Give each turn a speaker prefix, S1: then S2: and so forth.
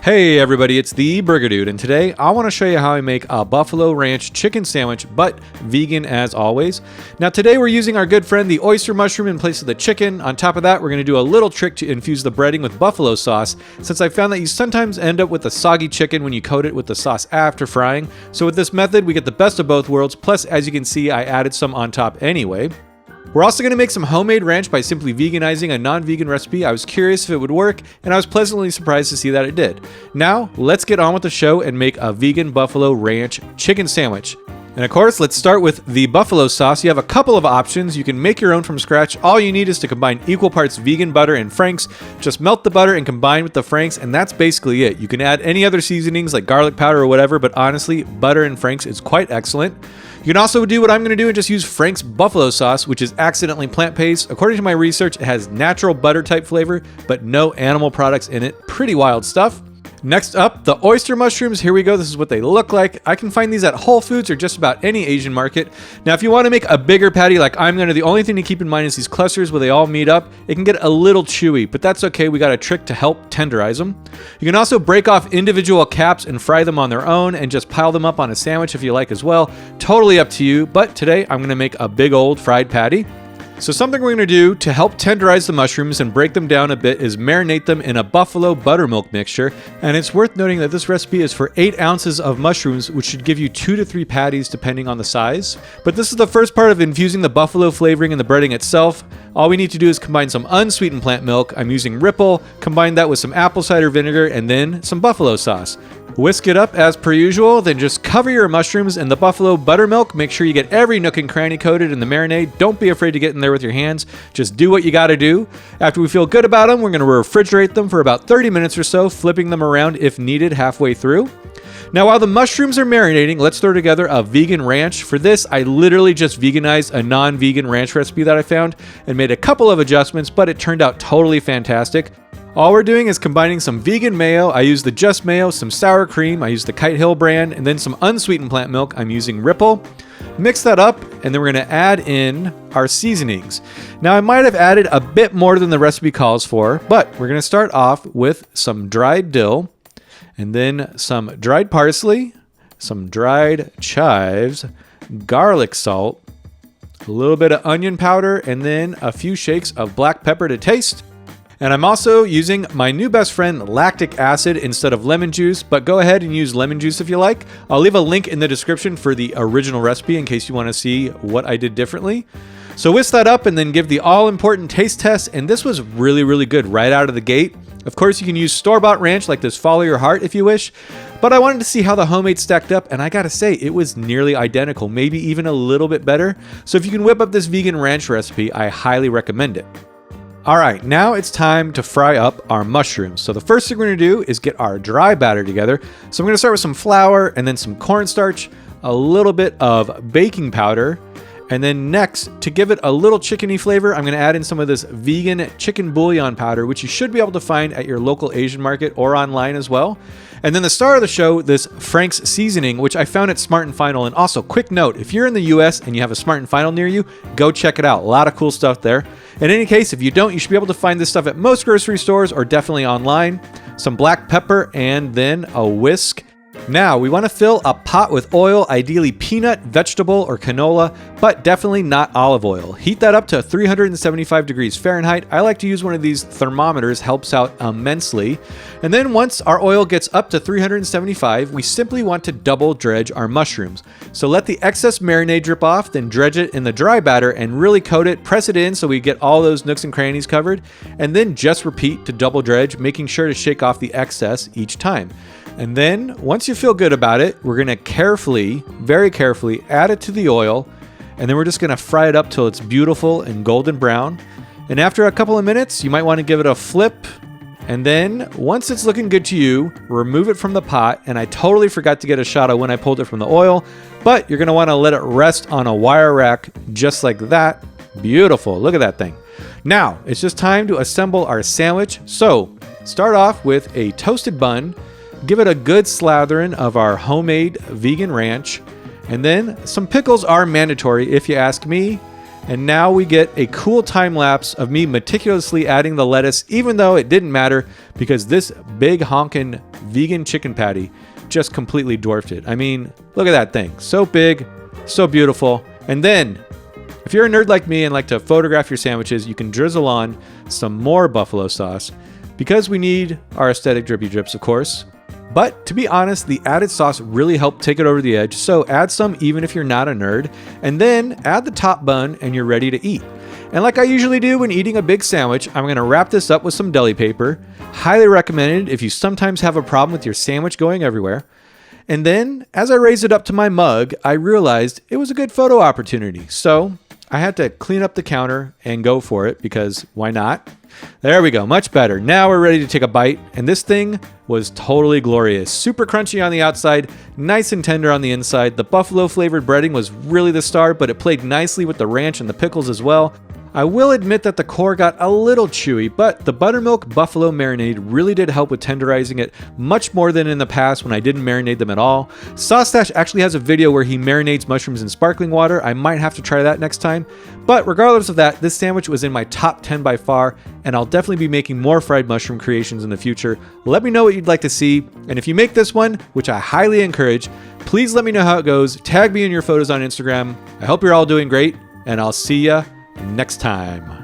S1: Hey everybody, it's the Burger Dude, and today I want to show you how I make a Buffalo Ranch chicken sandwich, but vegan as always. Now today we're using our good friend the oyster mushroom in place of the chicken. On top of that, we're going to do a little trick to infuse the breading with buffalo sauce, since I found that you sometimes end up with a soggy chicken when you coat it with the sauce after frying. So with this method, we get the best of both worlds, plus as you can see, I added some on top anyway. We're also going to make some homemade ranch by simply veganizing a non-vegan recipe. I was curious if it would work, and I was pleasantly surprised to see that it did. Now, let's get on with the show and make a vegan buffalo ranch chicken sandwich. And of course, let's start with the buffalo sauce. You have a couple of options. You can make your own from scratch. All you need is to combine equal parts vegan butter and Frank's. Just melt the butter and combine with the Frank's, and that's basically it. You can add any other seasonings like garlic powder or whatever, but honestly, butter and Frank's is quite excellent. You can also do what I'm going to do and just use Frank's buffalo sauce, which is accidentally plant-based. According to my research, it has natural butter type flavor, but no animal products in it. Pretty wild stuff. Next up, the oyster mushrooms. Here we go. This is what they look like. I can find these at Whole Foods or just about any Asian market. Now, if you want to make a bigger patty like I'm going to, the only thing to keep in mind is these clusters where they all meet up. It can get a little chewy, but that's okay. We got a trick to help tenderize them. You can also break off individual caps and fry them on their own and just pile them up on a sandwich if you like as well. Totally up to you, but today I'm going to make a big old fried patty. So something we're going to do to help tenderize the mushrooms and break them down a bit is marinate them in a buffalo buttermilk mixture. And it's worth noting that this recipe is for 8 ounces of mushrooms, which should give you 2 to 3 patties depending on the size. But this is the first part of infusing the buffalo flavoring in the breading itself. All we need to do is combine some unsweetened plant milk. I'm using Ripple, combine that with some apple cider vinegar and then some buffalo sauce. Whisk it up as per usual, then just cover your mushrooms in the buffalo buttermilk. Make sure you get every nook and cranny coated in the marinade. Don't be afraid to get in there with your hands. Just do what you gotta do. After we feel good about them, we're gonna refrigerate them for about 30 minutes or so, flipping them around if needed halfway through. Now, while the mushrooms are marinating, let's throw together a vegan ranch. For this, I literally just veganized a non-vegan ranch recipe that I found and made a couple of adjustments, but it turned out totally fantastic. All we're doing is combining some vegan mayo. I use the Just Mayo, some sour cream. I use the Kite Hill brand, and then some unsweetened plant milk. I'm using Ripple. Mix that up, and then we're going to add in our seasonings. Now, I might have added a bit more than the recipe calls for, but we're going to start off with some dried dill, and then some dried parsley, some dried chives, garlic salt, a little bit of onion powder, and then a few shakes of black pepper to taste. And I'm also using my new best friend, lactic acid, instead of lemon juice, but go ahead and use lemon juice if you like. I'll leave a link in the description for the original recipe in case you want to see what I did differently. So whisk that up and then give the all-important taste test, and this was really, really good right out of the gate. Of course, you can use store-bought ranch like this Follow Your Heart if you wish, but I wanted to see how the homemade stacked up, and I gotta say, it was nearly identical, maybe even a little bit better. So if you can whip up this vegan ranch recipe, I highly recommend it. All right, now it's time to fry up our mushrooms. So the first thing we're gonna do is get our dry batter together. So I'm gonna start with some flour and then some cornstarch, a little bit of baking powder, and then next, to give it a little chickeny flavor, I'm gonna add in some of this vegan chicken bouillon powder, which you should be able to find at your local Asian market or online as well. And then the star of the show, this Frank's seasoning, which I found at Smart & Final. And also, quick note, if you're in the US and you have a Smart & Final near you, go check it out. A lot of cool stuff there. In any case, if you don't, you should be able to find this stuff at most grocery stores or definitely online. Some black pepper and then a whisk. Now, we want to fill a pot with oil, ideally peanut, vegetable, or canola, but definitely not olive oil. Heat that up to 375 degrees Fahrenheit. I like to use one of these thermometers, helps out immensely. And then once our oil gets up to 375, we simply want to double dredge our mushrooms. So let the excess marinade drip off, then dredge it in the dry batter and really coat it, press it in so we get all those nooks and crannies covered, and then just repeat to double dredge, making sure to shake off the excess each time. And then, once you feel good about it, we're gonna carefully, very carefully add it to the oil, and then we're just gonna fry it up till it's beautiful and golden brown. And after a couple of minutes, you might wanna give it a flip, and then, once it's looking good to you, remove it from the pot, and I totally forgot to get a shot of when I pulled it from the oil, but you're gonna wanna let it rest on a wire rack just like that. Beautiful, look at that thing. Now, it's just time to assemble our sandwich. So, start off with a toasted bun, give it a good slathering of our homemade vegan ranch, and then some pickles are mandatory if you ask me. And now we get a cool time lapse of me meticulously adding the lettuce, even though it didn't matter because this big honkin' vegan chicken patty just completely dwarfed it. I mean, look at that thing. So big, so beautiful. And then, if you're a nerd like me and like to photograph your sandwiches, you can drizzle on some more buffalo sauce because we need our aesthetic drippy drips, of course. But to be honest, the added sauce really helped take it over the edge, so add some even if you're not a nerd, and then add the top bun and you're ready to eat. And like I usually do when eating a big sandwich, I'm going to wrap this up with some deli paper. Highly recommended if you sometimes have a problem with your sandwich going everywhere. And then, as I raised it up to my mug, I realized it was a good photo opportunity. So I had to clean up the counter and go for it because why not? There we go, much better. Now we're ready to take a bite, and this thing was totally glorious. Super crunchy on the outside, nice and tender on the inside. The buffalo flavored breading was really the star, but it played nicely with the ranch and the pickles as well. I will admit that the core got a little chewy, but the buttermilk buffalo marinade really did help with tenderizing it much more than in the past when I didn't marinate them at all. Sauce Stash actually has a video where he marinades mushrooms in sparkling water. I might have to try that next time. But regardless of that, this sandwich was in my top 10 by far, and I'll definitely be making more fried mushroom creations in the future. Let me know what you'd like to see, and if you make this one, which I highly encourage, please let me know how it goes. Tag me in your photos on Instagram. I hope you're all doing great, and I'll see ya next time.